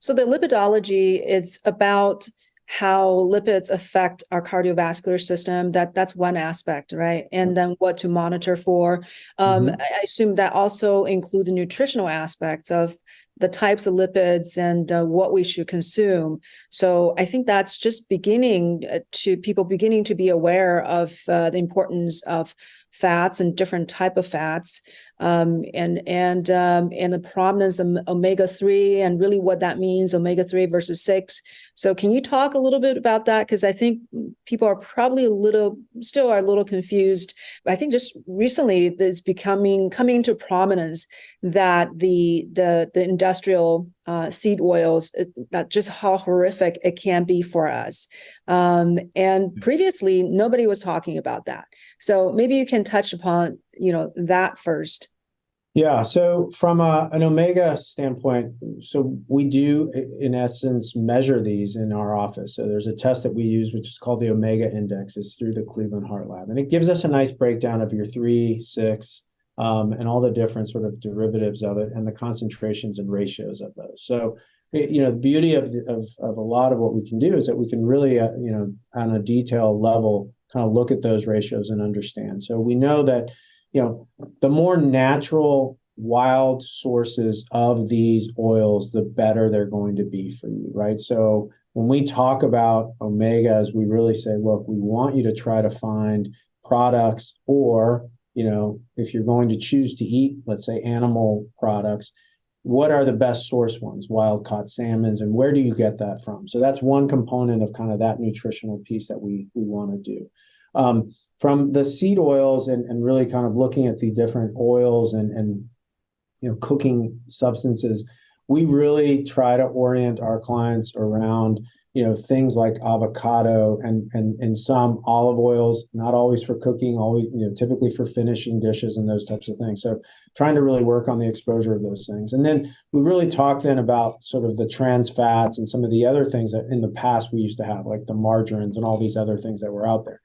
So the lipidology is about how lipids affect our cardiovascular system. That's one aspect, right? And then what to monitor for. I assume that also include the nutritional aspects of the types of lipids and what we should consume. So I think that's just beginning to people beginning to be aware of the importance of fats and different type of fats, and the prominence of omega-3 and really what that means, omega-3 versus 6. So can you talk a little bit about that? Because I think people are probably still are a little confused. I think just recently it's coming into prominence that the industrial seed oils, that just how horrific it can be for us. And previously, nobody was talking about that. So maybe you can touch upon, that first. Yeah. So from an omega standpoint, so we do, in essence, measure these in our office. So there's a test that we use, which is called the Omega Index. It's through the Cleveland Heart Lab. And it gives us a nice breakdown of your 3, 6, and all the different sort of derivatives of it and the concentrations and ratios of those. So, the beauty of a lot of what we can do is that we can really, on a detailed level, kind of look at those ratios and understand. So we know that, the more natural wild sources of these oils, the better they're going to be for you, right? So when we talk about omegas, we really say, look, we want you to try to find products, or, if you're going to choose to eat, let's say, animal products, what are the best source ones, wild caught salmons, and where do you get that from? So that's one component of kind of that nutritional piece that we want to do. From the seed oils and really kind of looking at the different oils and cooking substances, we really try to orient our clients around things like avocado and some olive oils, not always for cooking, always typically for finishing dishes and those types of things. So trying to really work on the exposure of those things. And then we really talk then about sort of the trans fats and some of the other things that in the past we used to have, like the margarines and all these other things that were out there.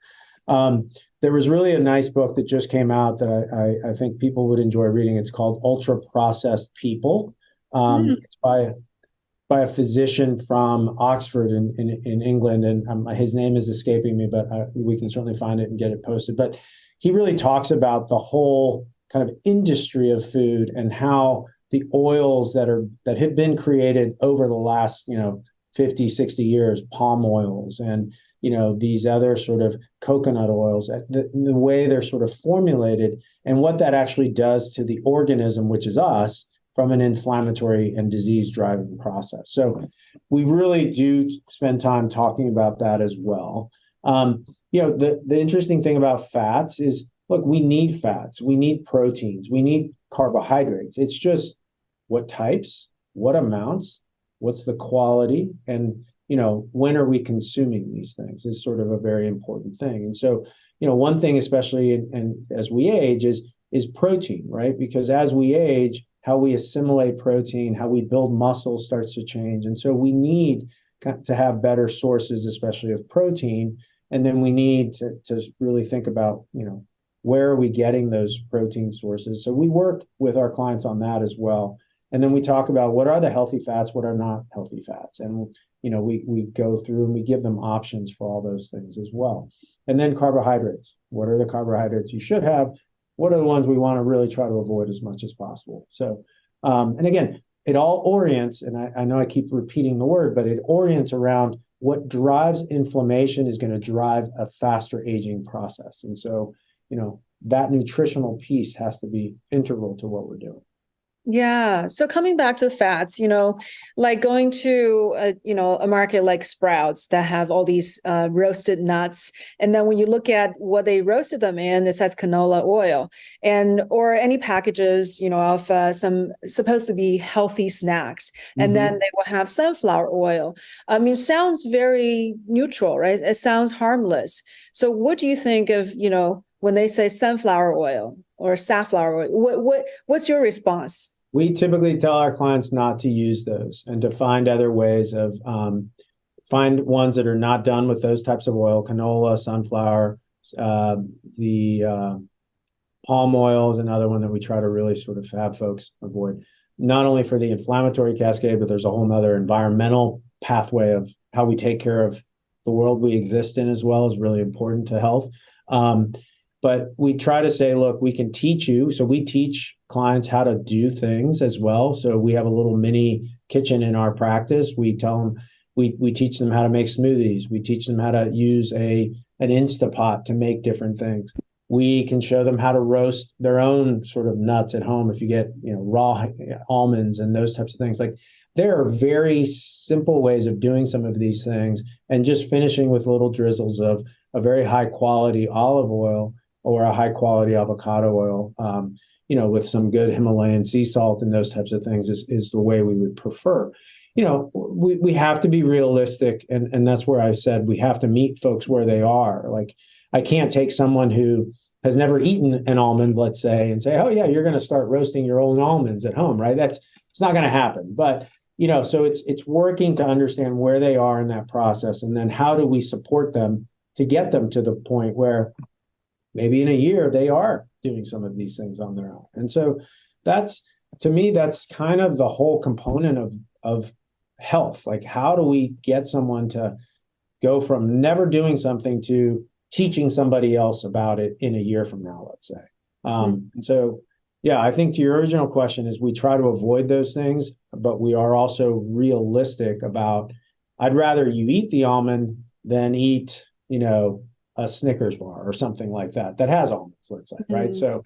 There was really a nice book that just came out that I think people would enjoy reading. It's called Ultra Processed People. It's by a physician from Oxford in England, and his name is escaping me, but we can certainly find it and get it posted. But he really talks about the whole kind of industry of food and how the oils that have been created over the last 50, 60 years, palm oils and these other sort of coconut oils, the way they're sort of formulated and what that actually does to the organism, which is us, from an inflammatory and disease-driving process. So we really do spend time talking about that as well. The interesting thing about fats is, look, we need fats, we need proteins, we need carbohydrates. It's just what types, what amounts, what's the quality, and when are we consuming these things is sort of a very important thing. And so, one thing, especially and as we age, is protein, right? Because as we age, how we assimilate protein, how we build muscle starts to change. And so we need to have better sources, especially of protein. And then we need to really think about, where are we getting those protein sources? So we work with our clients on that as well. And then we talk about what are the healthy fats, what are not healthy fats. And, we go through and we give them options for all those things as well. And then carbohydrates. What are the carbohydrates you should have? What are the ones we want to really try to avoid as much as possible? So, and again, it all orients, and I know I keep repeating the word, but it orients around what drives inflammation is going to drive a faster aging process. And so, that nutritional piece has to be integral to what we're doing. Yeah. So coming back to the fats, like going to a market like Sprouts that have all these roasted nuts, and then when you look at what they roasted them in, it says canola oil, or any packages, of some supposed to be healthy snacks, and then they will have sunflower oil. I mean, sounds very neutral, right? It sounds harmless. So what do you think of, when they say sunflower oil or safflower oil? What's your response? We typically tell our clients not to use those and to find other ways of find ones that are not done with those types of oil, canola, sunflower, the palm oil is another one that we try to really sort of have folks avoid. not only for the inflammatory cascade, but there's a whole nother environmental pathway of how we take care of the world we exist in as well is really important to health. But we try to say, look, we can teach you. So we teach clients how to do things as well. So we have a little mini kitchen in our practice. We tell them, we teach them how to make smoothies. We teach them how to use an Instapot to make different things. We can show them how to roast their own sort of nuts at home. If you get, raw almonds and those types of things, like there are very simple ways of doing some of these things, and just finishing with little drizzles of a very high quality olive oil or a high quality avocado oil, with some good Himalayan sea salt and those types of things is the way we would prefer. We have to be realistic, and that's where I said we have to meet folks where they are. Like, I can't take someone who has never eaten an almond, let's say, and say, oh yeah, you're going to start roasting your own almonds at home, right? It's not going to happen. But so it's working to understand where they are in that process, and then how do we support them to get them to the point where maybe in a year they are doing some of these things on their own. And so to me, that's kind of the whole component of health. Like, how do we get someone to go from never doing something to teaching somebody else about it in a year from now, let's say. And so, yeah, I think to your original question is we try to avoid those things, but we are also realistic about, I'd rather you eat the almond than eat, a Snickers bar or something like that has almonds, let's say, right? So,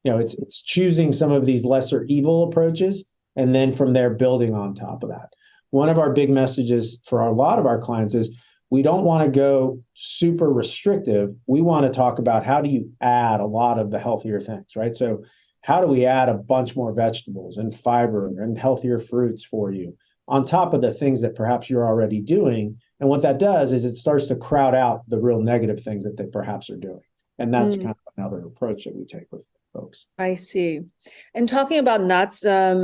it's choosing some of these lesser evil approaches, and then from there, building on top of that. One of our big messages for a lot of our clients is we don't want to go super restrictive. We want to talk about how do you add a lot of the healthier things, right? So how do we add a bunch more vegetables and fiber and healthier fruits for you on top of the things that perhaps you're already doing? And what that does is it starts to crowd out the real negative things that they perhaps are doing. And that's kind of another approach that we take with folks. I see. And talking about nuts, a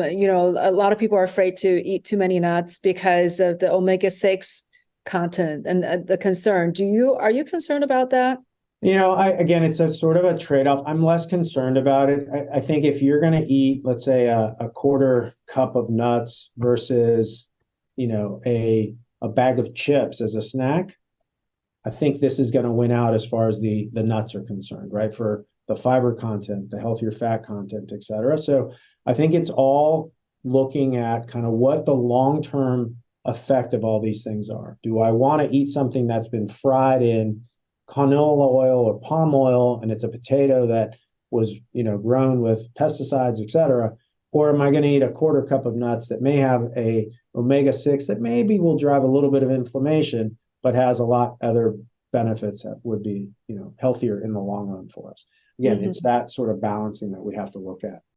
lot of people are afraid to eat too many nuts because of the omega-6 content and the concern. Are you concerned about that? Again, it's a sort of a trade-off. I'm less concerned about it. I think if you're going to eat, let's say, a quarter cup of nuts versus, a bag of chips as a snack, I think this is going to win out as far as the nuts are concerned, right? For the fiber content, the healthier fat content, et cetera. So I think it's all looking at kind of what the long-term effect of all these things are. Do I want to eat something that's been fried in canola oil or palm oil, and it's a potato that was, grown with pesticides, et cetera? Or am I going to eat a quarter cup of nuts that may have a omega-6 that maybe will drive a little bit of inflammation, but has a lot other benefits that would be, healthier in the long run for us? Again, it's that sort of balancing that we have to look at.